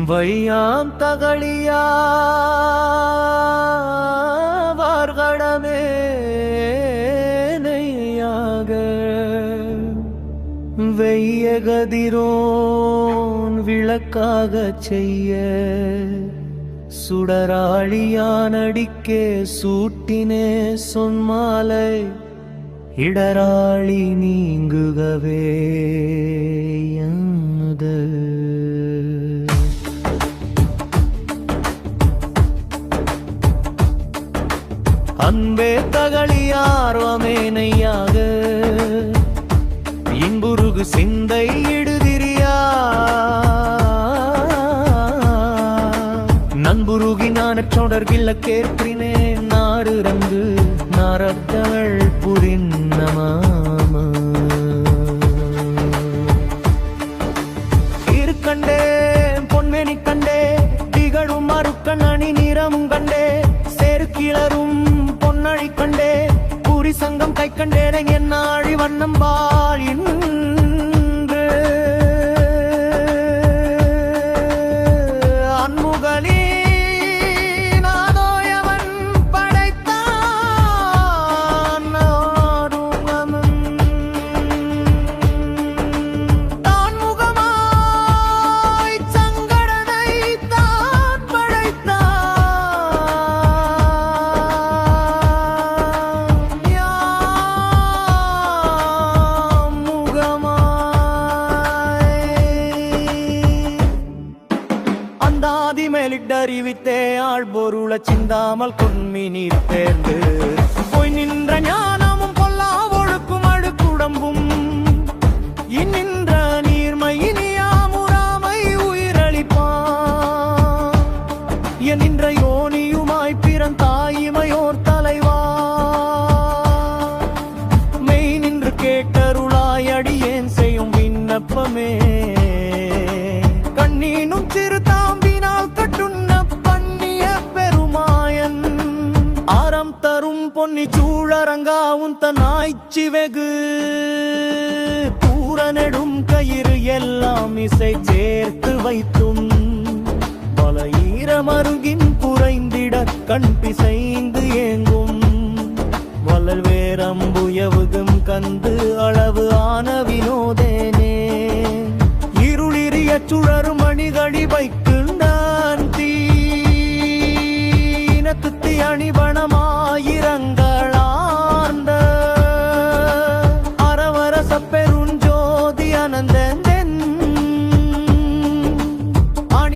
வையாம் தகளியா வார்கடமே நெய்யாக வெய்ய கதிரோன் விளக்காகச் செய்ய சுடராழியானடிக்கே சூட்டினே சொன்மாலை இடராளி நீங்குகவே என்து. அன்பே தகளியார்வமே நெய்யாக இன்புருகு சிந்தை இடுதிரியா நண்புருகி நானற்றொடர்கில்ல கேட்பினே நாடுரங்கு நாரத்தவள் புரின்னமாம இருக்கண்டே பொன்மேனி கண்டே திகழும் மறுக்கண் அணி நிறமும் கண்டே செருக்கிளரும் பொன்னழி கண்டே பூரி சங்கம் கை கண்டேன என்னாழி வண்ணம்பாள் இன்று அன்முகலி நாதோயவன் படைத்தான் தான் முகமாய் சங்கடனை தான் படைத்தான் அந்தாதி மேலிட்டறிவித்தே ஆள் பொருள சிந்தாமல் கொன்மி நீர் தேர்ந்து போய் நின்ற ஞானமும் பொல்லா ஒழுக்கும் அழுக்குடம்பும் இந்நின்ற நீர்மையினியாமுறாமை உயிரளிப்பான் என்கின்ற யோனியுமாய் பிறந்தாயிமையோர் தலைவா மெய் நின்று கேட்டருளாய் அடியேன் செய்யும் விண்ணப்பமே கண்ணீனும் சிறு தாம்பினால் கட்டுண்ண பண்ணிய பெருமாயன் ஆரம் தரும் பொன்னி சூழரங்கா உந்த நாய்ச்சி வெகு தூர நெடும் கயிறு எல்லாம் இசை சேர்த்து வைத்தும் பல ஈரமருகின் குறைந்திட கண் பிசைந்து ஏங்கும் வளல் வேரம்புயவுகும் கந்து அளவு ஆன வினோதேனே இருளிரிய சுழறு மணிகளி வைக்க